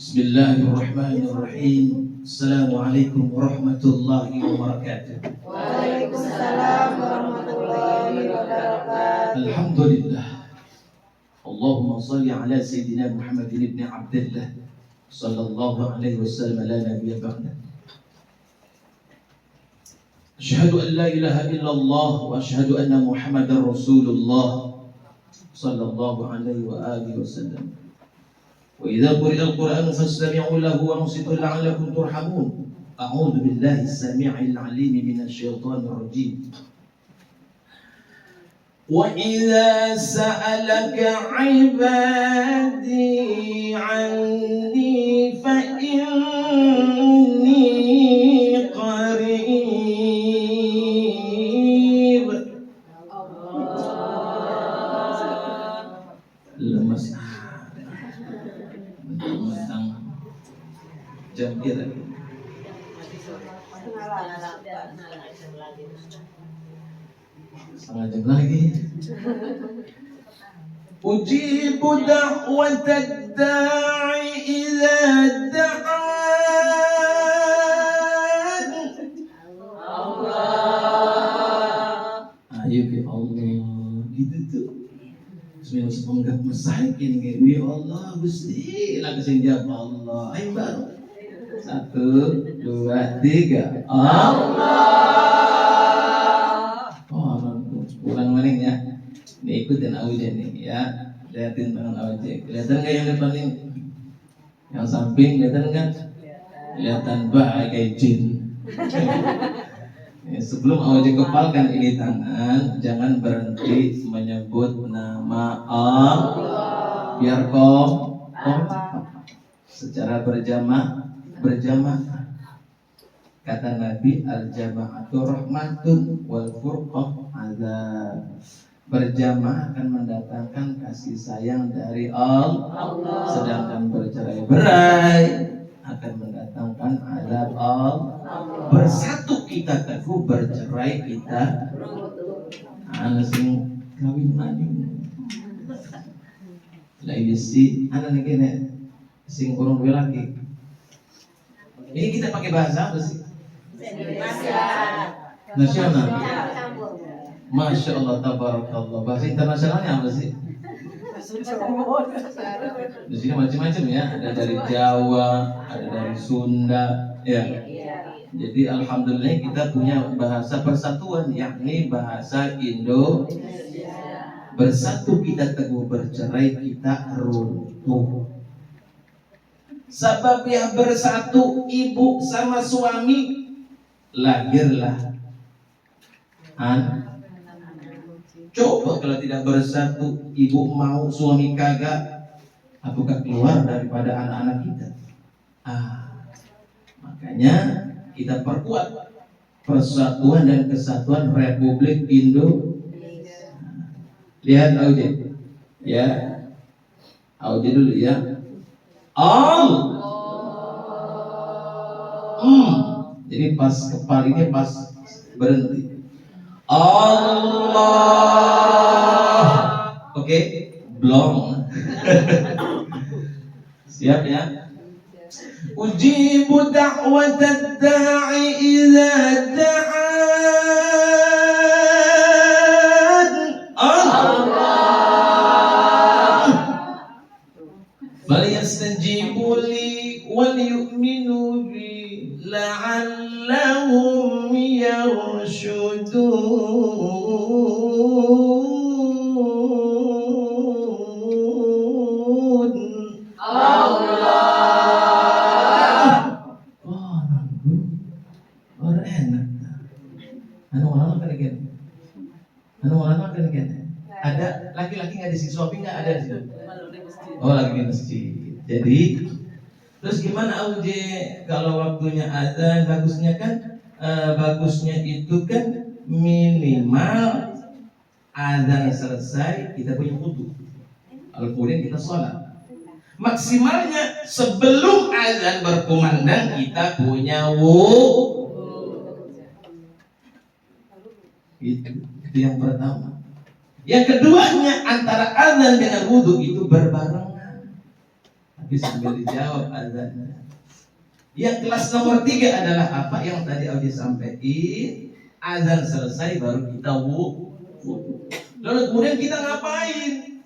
Bismillahirrahmanirrahim. Assalamualaikum warahmatullahi wabarakatuh. Waalaikumsalam warahmatullahi wabarakatuh. Alhamdulillah. Allahumma salli ala Sayyidina Muhammadin ibn Abdullah sallallahu alaihi wasallam la nabiyya ba'da. Asyhadu an la ilaha illallah wa asyhadu anna Muhammadar Rasulullah sallallahu alaihi wa alihi wasallam. وإذا قرئ القرآن فاستمعوا له وأنصتوا لعلكم ترحمون. أعوذ بالله السميع العليم من الشيطان الرجيم. وإذا سألك عبادي عني فإني قريب. Lemes jam kira setengah jam lagi. Ujibu da'watad da'i idza da'an. Allah. Ayo ke Allah gitu tuh. Semua sepenggak masakin gitu. Ya Allah Gusti lah kesing jawab Allah. Ayo baru. 1, 2, 3. Allah. Oh, kurang maning ya. Ini ikutin aja nih ya. Lihatin tangan aja. Kelihatan nggak yang depan ini? Yang samping kelihatan nggak? Kelihatan bagai jin. Sebelum awal kepalkan ini tangan, jangan berhenti menyebut nama Allah. Biar secara berjamaah. Kata Nabi, al-jama'atu rahmatun wal furqah azab. Berjamaah akan mendatangkan kasih sayang dari Allah. Sedangkan bercerai-berai akan mendatangkan azab Allah. Bersatu kita teguh, bercerai kita anak sing kawin maning. Lah iya sih, anak nih kene sing kurang laki. Ini kita pakai bahasa apa sih? Nasional. Masya Allah, tabarakallah. Bahasa internasionalnya apa sih? Di sini macam-macam ya. Ada dari Jawa, ada dari Sunda, ya. Jadi alhamdulillah kita punya bahasa persatuan, yakni bahasa Indonesia. Bersatu kita teguh, bercerai kita runtuh. Sebab yang bersatu ibu sama suami, lahirlah anak. Coba kalau tidak bersatu, ibu mau suami kagak, apakah keluar daripada anak-anak kita? Makanya kita perkuat persatuan dan kesatuan Republik Indonesia. Lihat aja, ya, aja dulu ya. Jadi pas kepalanya pas berhenti. Allah. Oke, belum. Siap ya? Ujibu da'watad da'i idza da'an. Allah. Falyastajibu li wal yu'minu bi la'allahum yarshudun. Allah. Orang enak. Anu ulama kan ada laki-laki nggak di sini, suami nggak ada di sini. Oh, lagi di masjid. Jadi terus gimana Auje kalau waktunya azan? Bagusnya kan bagusnya itu kan minimal azan selesai kita punya wudu. Kemudian kita sholat. Maksimalnya sebelum azan berkumandang kita punya wudu. Itu yang pertama. Yang keduanya antara azan dengan wudu itu berbarengan. Tapi sambil dijawab azannya. Yang kelas nomor 3 adalah apa yang tadi Audi sampaikan. Azan selesai baru kita wudu. Lalu kemudian kita ngapain?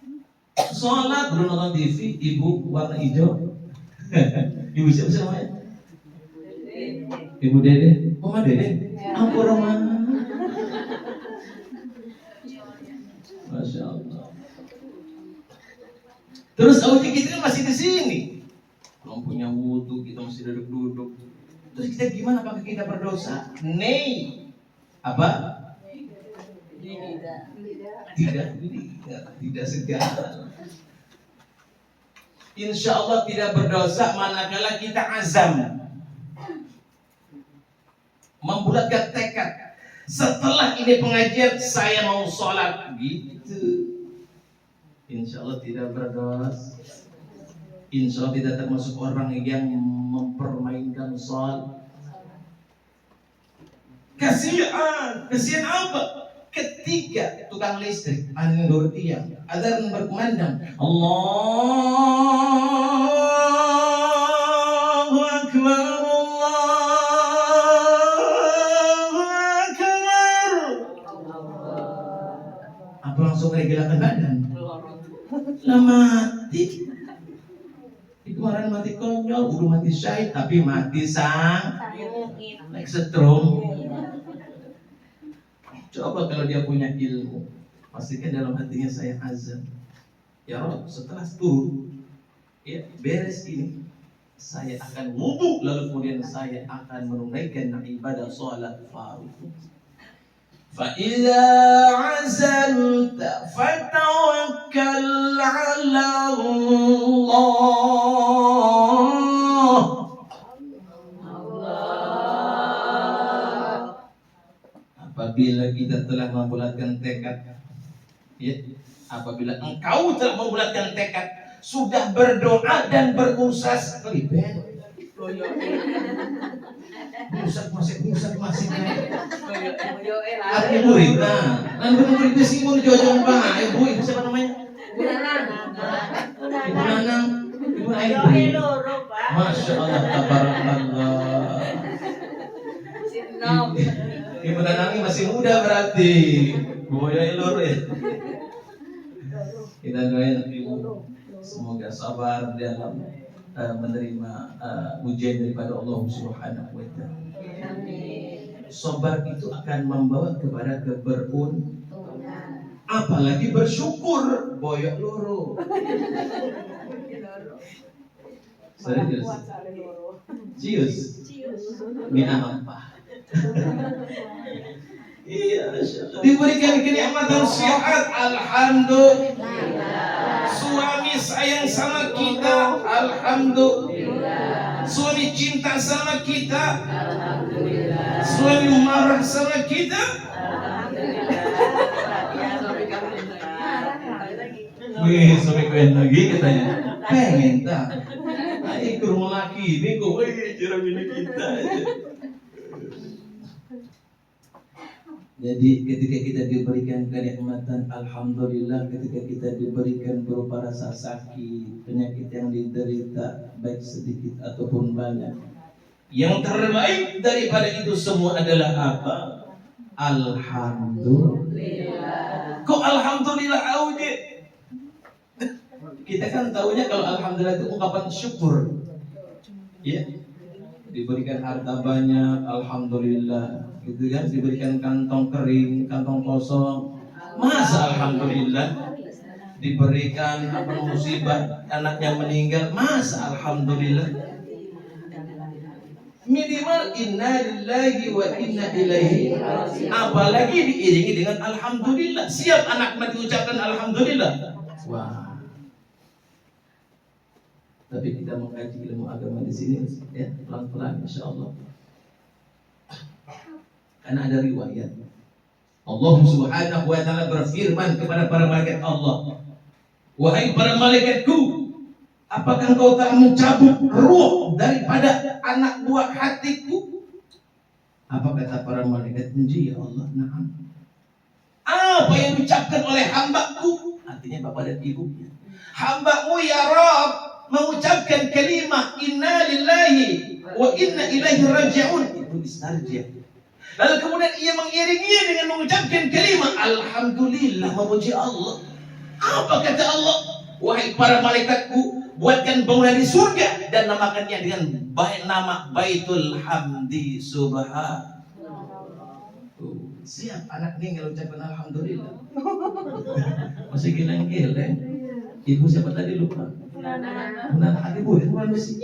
Sholat, belum nonton TV, ibu warna hijau. Ibu siapa sih namanya? Ibu Dede. Mama Dede. Ampun Roma. Masya Allah. Terus Audi kita kan masih di sini. Belum punya wudu, kita masih duduk-duduk. Terus kita gimana? Apakah kita berdosa? Nei. Apa? Tidak segala. Insya Allah tidak berdosa manakala kita azam, membulatkan tekad. Setelah ini pengajian saya mau sholat gitu. Insya Allah tidak berdosa. Insya Allah tidak termasuk orang yang mempermainkan sholat. Kasihan apa? Ketika tukang listrik anggur tiang azan berkumandang Allahu Akbar Allahu Akbar, apa langsung regulakan badan? Lah mati. Kemarin mati konyol, udah mati syahid, tapi mati sang like setrum. Coba kalau dia punya ilmu, pastikan dalam hatinya saya azan. Ya Allah, setelah turun, ya beres ini, saya akan wudu, lalu kemudian saya akan menunaikan ibadah sholat fardu. فَإِذَا عَزَمْتَ فَتَوَكَّلْ عَلَى اللَّهِ. Apabila kita telah membulatkan tekad, ya, apabila engkau telah membulatkan tekad, sudah berdoa dan berusaha sekaliben. Busak masih Arti murid, nanti murid sih mau jojong bah, ibu siapa namanya? Ibu Nanang, ibu Aibu. Masya Allah, tabarakallah. Ibu Nanang ini masih muda berarti. Boyo elor ya. Kita doain ibu semoga sabar dalam menerima ujian daripada Allah Subhanahu wa taala. Sabar itu akan membawa kepada keberuntungan. Apalagi bersyukur, boyok loro. Serius? Cius? Mina apa? Iya, diberikan kenikmatan sehat, alhamdulillah. Suami sayang sama kita, alhamdulillah. Suami cinta sama kita, alhamdulillah. Suami marah sama kita, alhamdulillah. Wih, suami kuen lagi katanya. Pengen tak? Ayo ke rumah laki ini kok, wih, cermin kita aja. Jadi ketika kita diberikan kenikmatan, alhamdulillah. Ketika kita diberikan berupa rasa sakit, penyakit yang diderita, baik sedikit ataupun banyak, yang terbaik daripada itu semua adalah apa? Alhamdulillah. Kok alhamdulillah aja? Kita kan tahunya kalau alhamdulillah itu ungkapan syukur. Ya, diberikan harta banyak, alhamdulillah. Gitu kan, diberikan kantong kering, kantong kosong, masa alhamdulillah. Diberikan apa musibah, anaknya meninggal, masa alhamdulillah. Minimal inna lillahi wa inna ilaihi raji'un. Apalagi diiringi dengan alhamdulillah. Siap anak mati ucapkan alhamdulillah. Wah. Tapi kita mengkaji ilmu agama di sini, ya, pelan-pelan insyaallah. Karena ada riwayat Allah Subhanahu wa taala berfirman kepada para malaikat Allah, wahai para malaikatku, apakah engkau tak mencabut ruh daripada anak buah hatiku? Apa kata para malaikat? Ya Allah, na'am. Apa yang diucapkan oleh hambaku? Artinya bapak dan ibunya. Hambamu ya Rabb, mengucapkan kalimat inna lillahi wa inna ilaihi raji'un, itu istarja. Lalu kemudian ia mengiringinya dengan mengucapkan kalimat alhamdulillah, memuji Allah. Apa kata Allah? Wahai para malaikatku, buatkan bangunan di surga dan namakannya dengan baik nama Baitul Hamdi Subhan. Siap anak ini kalau ucapkan alhamdulillah. Masih geleng-geleng. Ibu siapa tadi lupa? Bulan ibu, bulan besi.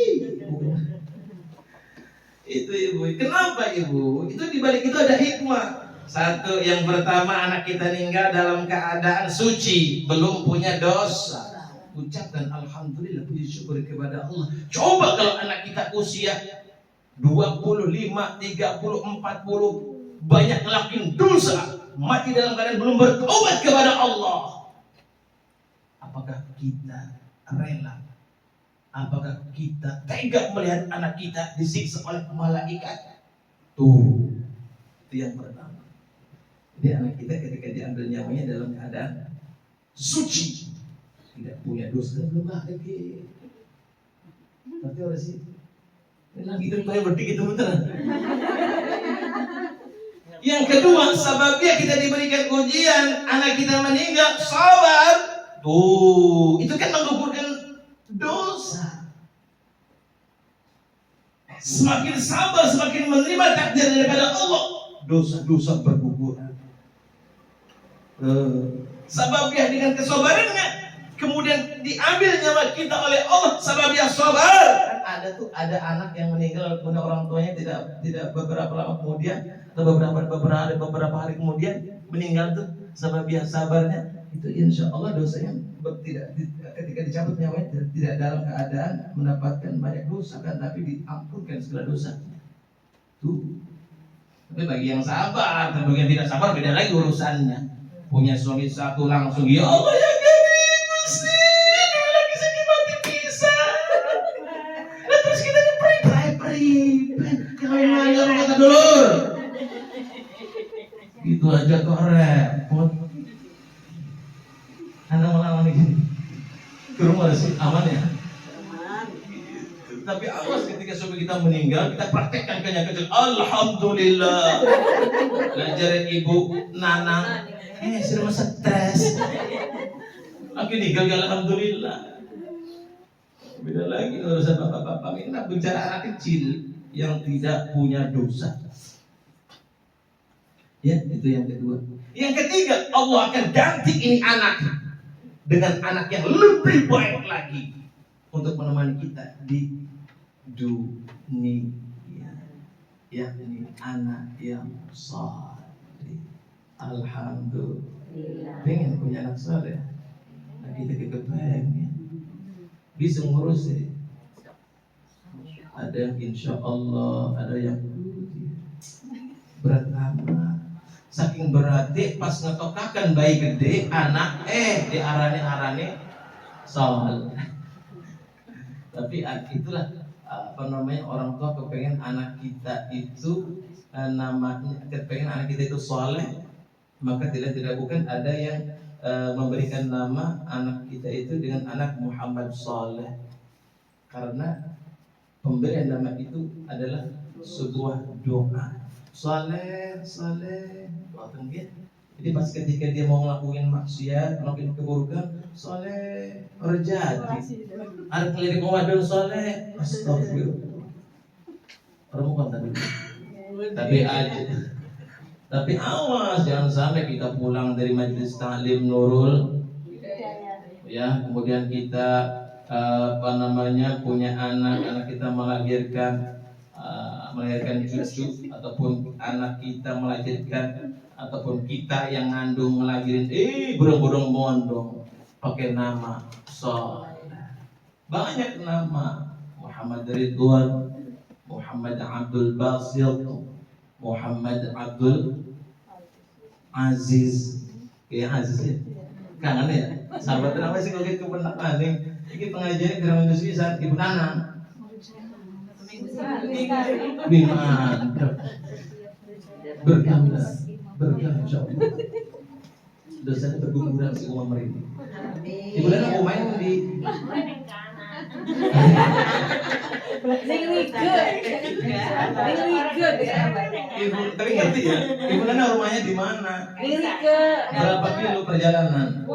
Itu ibu. Kenapa ibu? Itu dibalik itu ada hikmah. Satu, yang pertama anak kita meninggal dalam keadaan suci, belum punya dosa. Ucapkan alhamdulillah, puji syukur kepada Allah. Coba kalau anak kita usia 25, 30, 40 banyak ngelakuin dosa, mati dalam keadaan belum bertobat kepada Allah. Apakah kita rela? Apakah kita tega melihat anak kita disiksa oleh malaikat? Tuh, itu yang pertama. Jadi anak kita ketika diambil nyawanya dalam keadaan suci, tidak punya dosa, belum lagi. Tapi orang sih, ini lagi itu banyak berdikit betul. Yang kedua, sebabnya kita diberikan ujian, anak kita meninggal, sabar. Tuh, itu kan menggugurkan dosa. Semakin sabar, semakin menerima takdir daripada Allah, dosa-dosa berguguran. Sababnya dengan kesabarannya, kemudian diambil nyawa kita oleh Allah, sababnya sabar. Kan ada anak yang meninggal, kemudian orang tuanya tidak beberapa lama kemudian atau beberapa hari kemudian meninggal tuh, sababnya sabarnya. Itu insya Allah dosanya ketika dicabut nyawanya tidak dalam keadaan mendapatkan banyak dosa kan, tapi diampunkan segala dosa. Tuh. Tapi bagi yang sabar, dan bagi yang tidak sabar beda lagi urusannya. Punya suami satu langsung, ya Allah ya Karim, mesti lagi sedih mati pisah. Nah terus kita pray. Kawin lagi orang kata dulur. Gitu aja kok repot. Anda malah gini. Ke rumah sih aman ya? Aman. Tapi awas ketika suami kita meninggal, kita praktekkan kecil. Alhamdulillah. Ngajarin ibu Nanang. Sudah masa stres. Lagi nih gagal alhamdulillah. Beda lagi urusan bapak-bapak ini. Nah, bicara anak kecil yang tidak punya dosa. Ya, itu yang kedua. Yang ketiga, Allah akan ganti ini anak dengan anak yang lebih baik lagi untuk menemani kita di dunia. Ya, ini anak yang saleh. Alhamdulillah. Pengen punya anak saleh. Nah, kita kepengen bisa ngurusin. Ada yang insya Allah, ada yang berat amat. Saking beratnya pas ngetokakan bayi gede, anak diarane soal. Tapi itulah orang tua kepengen anak kita itu namanya, kepengen anak kita itu soleh. Maka tidak bukan ada yang memberikan nama anak kita itu dengan anak Muhammad Saleh, karena pemberian nama itu adalah sebuah doa. Saleh, jadi pas ketika dia mau ngelakuin maksiat, ngelakuin keburukan, Saleh terjadi. Ada kelirik wadon Saleh, astagfirullah. Orang tadi. Tapi awas jangan sampai kita pulang dari majelis taklim Nurul, ya kemudian kita punya anak kita melahirkan cucu, ataupun anak kita melahirkan, ataupun kita yang ngandung melahirin, bodong-bodong pakai nama Saleh. Banyak nama, Muhammad Ridwan, Muhammad Abdul Basit, Muhammad Abdul Aziz. Kayak Aziz ya? Kangen ya? Sahabat apa sih kalau gitu kebenaran nih? Ini pengajian Gramedia Indonesia Ibu Nanang. Mantap. Berkah insyaallah. Dosanya berguguran si Umar ini. Ibu Nanang mau main di Ning Liga. Ibu, tapi ngerti ya? Ibu Nana rumahnya di mana? Ning Liga. Berapa kilo perjalanan?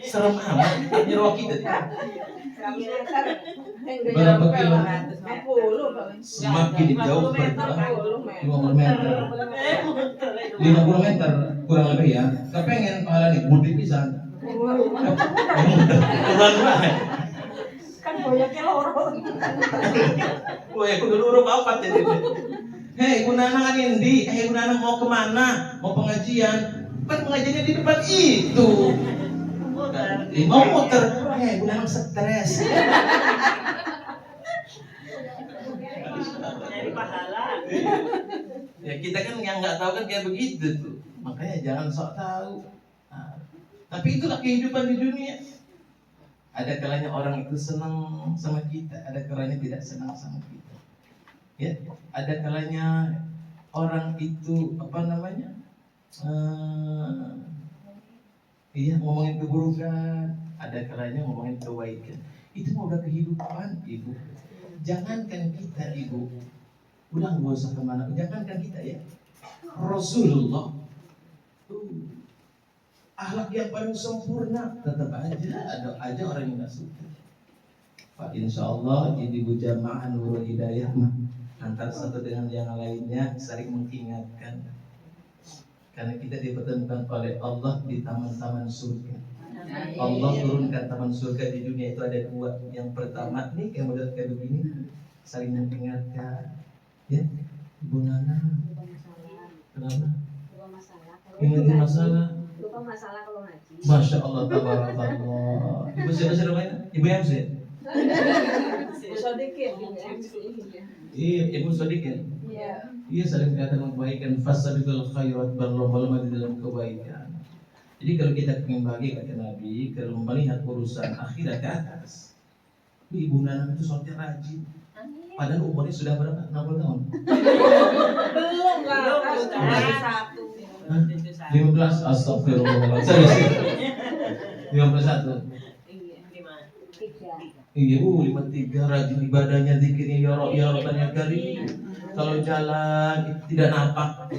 Serem amat, nyewa kita. Berapa kilo? 50 Semakin jauh perjalanan 50 meter. 50 meter kurang lebih ya. Kepengen pahala nih mudik pisan. Kurang banget. kan boyoknya loro. Wah, aku dulu urut apa jadi. Hei, Ibu Nana kan Indi. Hei, Ibu Nana mau kemana? Mau pengajian? Kan pengajiannya di depan itu. Mau muter. Hei, Ibu Nana stres. Nyari pahala. Ya kita kan yang nggak tahu kan kayak begitu tuh. Makanya jangan sok tahu. Nah, tapi itulah kehidupan di dunia. Ada kalanya orang itu senang sama kita, ada kalanya tidak senang sama kita. Ya, ada kalanya orang itu apa namanya? Iya ngomongin keburukan, ada kalanya ngomongin kebaikan. Itu udah kehidupan, Ibu. Jangankan kita, Ibu. Udah nggak usah kemana, jangankan kita ya. Rasulullah akhlak yang paling sempurna, tetap ada orang yang nggak suka. Pak, insya Allah jadi jamaah Nurul Hidayah mah antara satu dengan yang lainnya saling mengingatkan. Karena kita dipertemukan oleh Allah di taman-taman surga. Allah turunkan taman surga di dunia itu ada dua. Yang pertama nih yang model kayak begini saling mengingatkan. Ya, Ibu Nana. Kenapa? Ingat masalah. Lupa masalah kalau ngaji. Masya Allah, tabarakallah. Ibu siapa namanya? Ibu MC. Sodikin. Iya, Ibu Sodikin. Iya. Iya, saling kelihatan kebaikan. Fasabiqul khairat, berlomba-lomba di dalam kebaikan. Jadi kalau kita ingin bagi kata Nabi, kalau melihat urusan akhirat ke atas, Ibu Nana itu sholatnya rajin. Padahal umurnya sudah berapa? 60 tahun. Belum lah. 15, astagfirullah. Serius. 51. Iya, 53 rajin ibadahnya, zikirnya ya Rob ya Rabbana Karim. Kalau jalan tidak napak.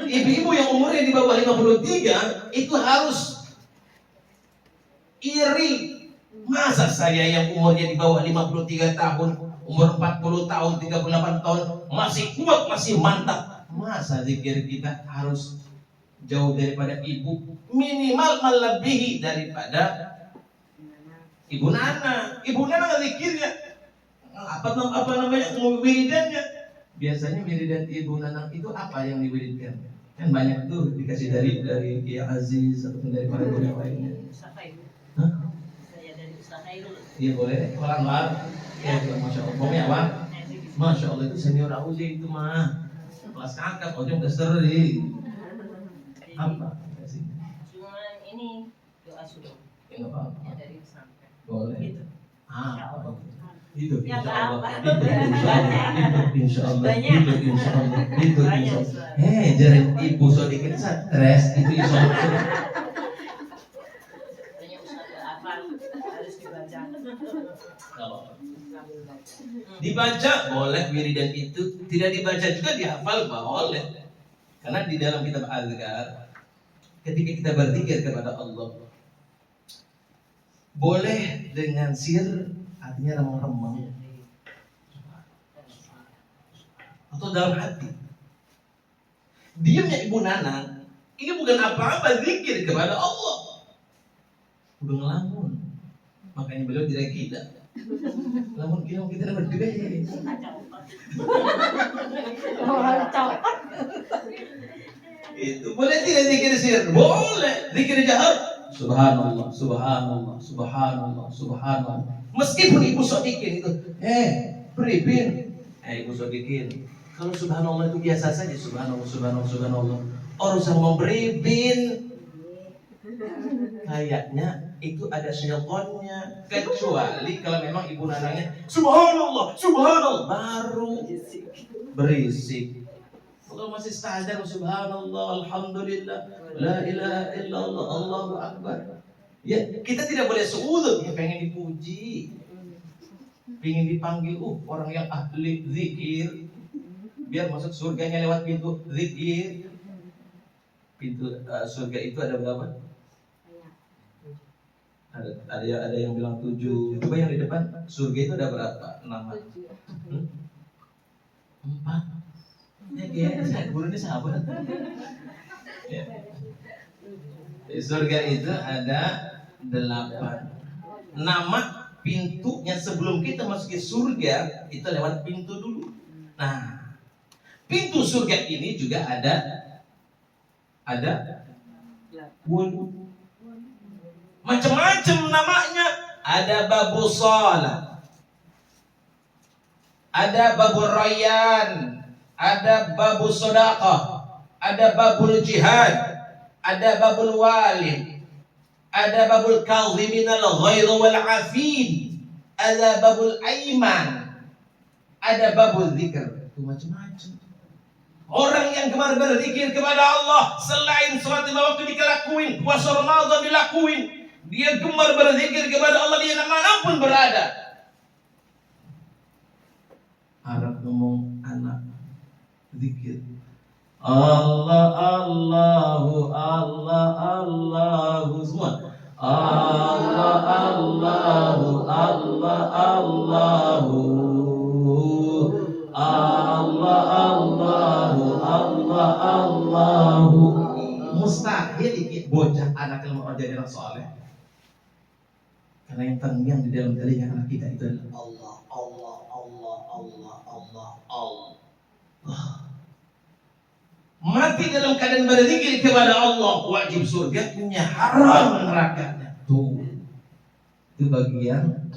Ibu-ibu yang umurnya di bawah 53 itu harus iri. Masa saya yang umurnya di bawah 53 tahun, umur 40 tahun, 38 tahun masih kuat, masih mantap. Masa zikir kita harus jauh daripada ibu, minimal melebihi daripada Ibu Nana. Ibu Nana zikirnya apa namanya wiridannya. Biasanya wiridan Ibu Nana itu apa yang diwiridkan? Kan banyak tuh dikasih dari Kiai Aziz ataupun dari para guru lainnya. Hah? Iya boleh, orang luar. Ya, masya Allah. Pokoknya apa? Masya Allah itu senior Auzi itu mah kelas kakak, ojong udah seri. Apa? Cuman ini doa sudah. Ya nggak apa-apa. Ya dari pesantren. Boleh. Gitu. Itu Ya, insya nggak Allah. apa. Itu insya Allah. Banyak. Itu insya Allah. Itu insya Banyak, Allah. Jadi ibu sedikit stres itu insya Allah. Banyak ustaz hafal harus dibaca. Dibaca boleh wiridan itu, tidak dibaca juga dihafal boleh. Karena di dalam kitab Azkar ketika kita berzikir kepada Allah boleh dengan sir, artinya remang-remang atau dalam hati. Diamnya Ibu Nana ini bukan apa-apa, zikir kepada Allah. Udah ngelamun, makanya beliau tidak gila. Lamun kita dapat gede. Itu boleh tidak zikir sir? Boleh. Zikir jahar. Subhanallah, subhanallah, subhanallah, subhanallah. Meskipun ibu sodikin itu, beripin. Ibu sodikin. Kalau subhanallah itu biasa saja, subhanallah, subhanallah, subhanallah. Orang sama beripin. Kayaknya itu ada syaitannya, kecuali kalau memang ibu nananya subhanallah, subhanallah baru berisik. Kalau masih sadar, subhanallah, alhamdulillah, la ilaha illallah, Allahu akbar. Ya, kita tidak boleh suudzon, ya pengen dipuji, pengen dipanggil, orang yang ahli zikir, biar masuk surganya lewat pintu zikir. Pintu surga itu ada berapa? Ada yang bilang 7. Coba yang di depan, surga itu ada berapa nama? 4. Ya, guru ini sahabat. Ya. Di surga itu ada 8. Nama pintunya sebelum kita masuk ke surga itu lewat pintu dulu. Nah, pintu surga ini juga ada 8. Macam-macam namanya. Ada babu shalah, ada babu rayyan, ada babu shadaqah, ada babul jihad, ada babul walid, ada babul kaziminal ghaidh wal afin, ada babul aiman, ada babul zikr. Itu macam-macam. Orang yang gemar berzikir kepada Allah selain sholat 5 waktu dilakuin, puasa Ramadan dilakuin, dia gemar berzikir kepada Allah dia dimanapun berada. Arab ngomong anak zikir. Allah Allahu Allah Allahu semua. Allah Allahu Allah Allahu Allah Allahu Allah Allahu. Mustahil bocah anak yang mau jadi anak soleh. Karena yang terngiang di dalam telinga anak kita itu adalah Allah, Allah, Allah, Allah, Allah, Allah. Mati dalam keadaan berzikir kepada Allah, wajib surganya, haram nerakanya. Tuh, itu bagian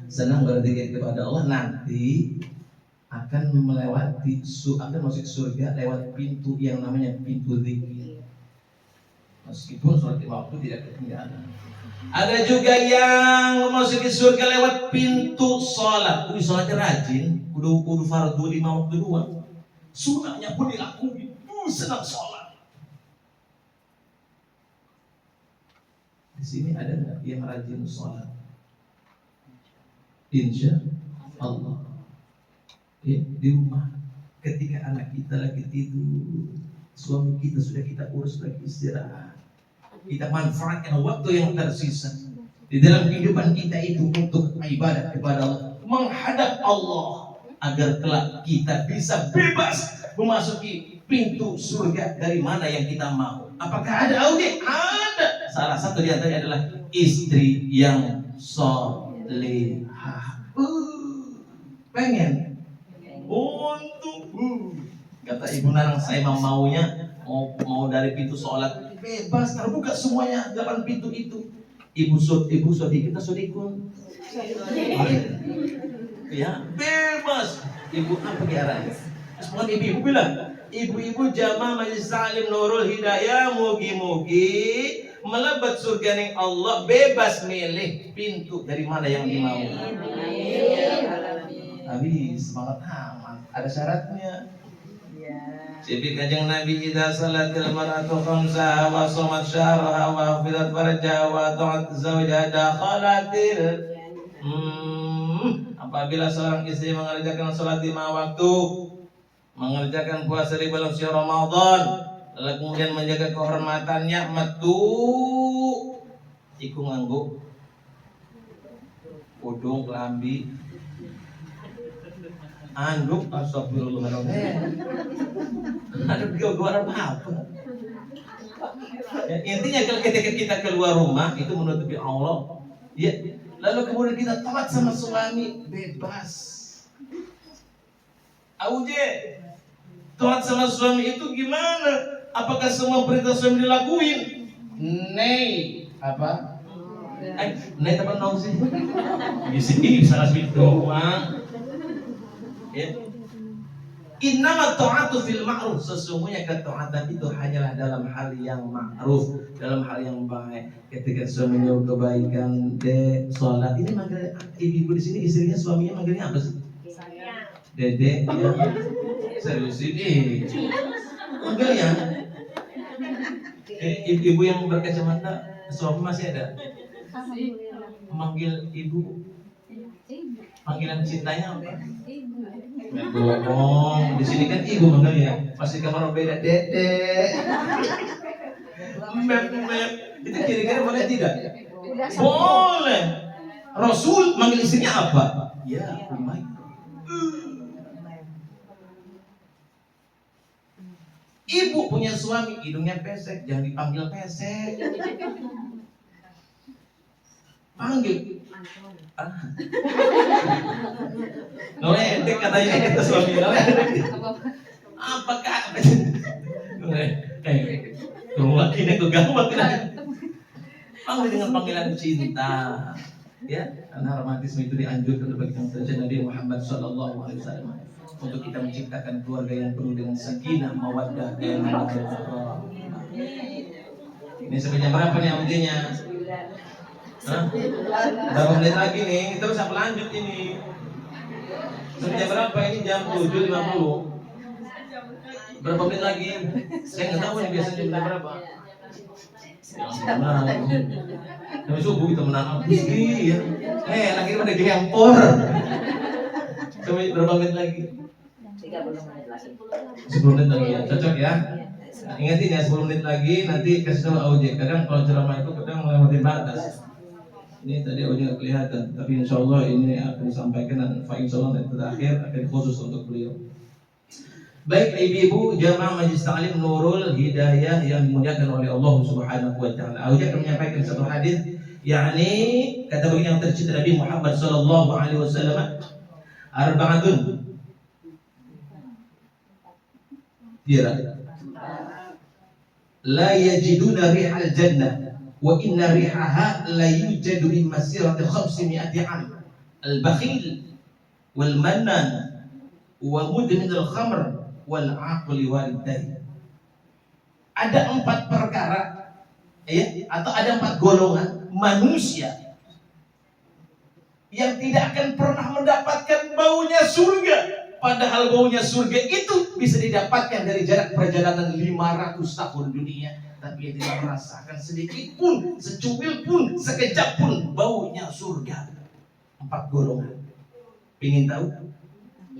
senang berzikir kepada Allah, nanti akan akan masuk surga lewat pintu yang namanya pintu zikir. Meskipun sholat 5 waktu tidak ketinggalan. Ada juga yang memasuki surga lewat pintu sholat. Sholatnya rajin, kudu fardu 5 waktu doang. Sunahnya pun dilakuin, senang sholat. Di sini ada nggak yang rajin sholat? Insya Allah. Ya, di rumah, ketika anak kita lagi tidur, suami kita sudah kita urus lagi istirahat, kita manfaatkan waktu yang tersisa di dalam kehidupan kita itu untuk ibadah kepada Allah, menghadap Allah, agar kelak kita bisa bebas memasuki pintu surga dari mana yang kita mau. Apakah ada audit? Ada. Salah satu di antaranya adalah istri yang solehah. Pengen untuk kata Ibu Narang, saya maunya mau dari pintu sholat bebas, terbuka semuanya 8 pintu itu. Ibu Sodi kita Sodikun ya bebas. Ibu apa kiarannya? Semua ibu bilang, ibu-ibu jamaah Majelis Ta'lim Nurul Hidayah, mugi-mugi melebat surga ning Allah, bebas milih pintu dari mana yang dimau. Tapi semangat amat, ada syaratnya. Sibi Kanjeng Nabi, idza salatil mar'atu khamsaha wa shamat syahraha wa hafizat farjaha wa ta'at zawjaha dakhalatil. Apabila seorang istri mengerjakan salat 5 waktu, mengerjakan puasa di bulan suci Ramadan, lalu kemudian menjaga kehormatannya, metu iku nganggo udung kelambi anduk, astagfirullahaladzim. Ada gua apa? Ya, intinya kalau ketika kita keluar rumah itu menutupi Allah, ya, lalu kemudian kita taat sama suami, bebas. Auje, taat sama suami itu gimana? Apakah semua perintah suami dilakuin? Nei, apa? Nei teman dong sih. Di sini bisa kasih doang. Ya. Innama ta'atu fil ma'ruf, sesungguhnya ketaatan itu hanyalah dalam hal yang ma'ruf, dalam hal yang baik. Ketika suami menyuruh kebaikan, sholat. Ini manggil ibu di sini, istrinya suaminya manggilnya apa sih? Dede ya. Serius ini. Manggil ya. Ibu yang berkacamata suami masih ada? Memanggil ibu. Panggilan cintanya apa? Ya bohong. Di sini kan ibu manggil ya. Pasti kamar beda Dede. Mem. Itu kira-kira boleh tidak? Boleh. Rasul manggil istrinya apa? Ya, Umayyah. Ibu punya suami, hidungnya pesek, jangan dipanggil pesek. Panggil. Noledek katanya kita suami noledek. Apakah? Kamu lagi nih keganggu panggil dengan panggilan cinta. Ya, karena romantisme itu dianjurkan bagi yang terjadi Nabi Muhammad SAW untuk kita menciptakan keluarga yang penuh dengan sakinah, mawaddah, dan warahmah. Ini sebenarnya berapa nih audionya? Berapa menit lagi nih? Kita bisa lanjut ini. Sebenarnya berapa ini? Jam 7.50. Berapa menit lagi? Saya nggak tahu nih biasanya jam berapa. Tapi subuh kita menang Gusti ya. Lagi pada gempor. Coba berapa menit lagi? 30 menit lagi. 10 menit lagi ya, cocok ya. Ingatin ya 10 menit lagi nanti kasih tahu Auje. Kadang kalau ceramah itu kadang melewati batas. Ini tadi Auje nggak kelihatan, tapi insya Allah ini akan disampaikan dan insya Allah nanti terakhir akan khusus untuk beliau. Baik ibu-ibu jamaah Majelis Ta'lim Nurul Hidayah yang dimuliakan oleh Allah Subhanahu wa taala. Auje akan menyampaikan satu hadis, yakni kata bagi yang tercinta Nabi Muhammad sallallahu alaihi wasallam, arba'atun. Dia la yajiduna rihal jannah wa inna rihaha la yujadu min masirati 500 'am. Al-bakhil wal mannan wa mudmin al-khamr wal aqli walidain. Ada 4 perkara ya, atau ada 4 golongan manusia yang tidak akan pernah mendapatkan baunya surga, padahal baunya surga itu bisa didapatkan dari jarak perjalanan 500 tahun dunia, tapi dia tidak merasakan sedikit pun, secuil pun, sekejap pun baunya surga. 4 golongan. Ingin tahu?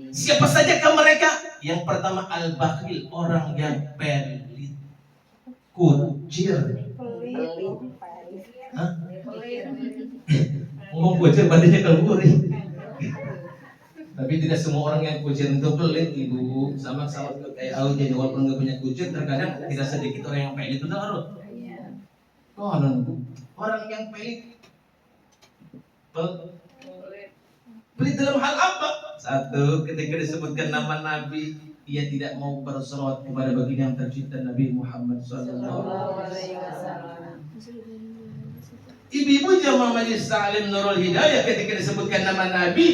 Siapa sajakah mereka? Yang pertama al-bakhil, orang yang pelit, kucir. Hah? Ngomong kucir badannya keluri. Tapi tidak semua orang yang kucir itu pelit, ibu. Sama kayak Auje, walaupun nggak punya kucir, terkadang tidak sedikit orang yang pelit itu harus. Oh, orang yang pelit. Pelit dalam hal apa? Satu, ketika disebutkan nama Nabi, ia tidak mau berselawat kepada baginda yang tercinta Nabi Muhammad SAW. Ibu-ibu jamaah Majelis Ta'lim Nurul Hidayah, ketika disebutkan nama Nabi,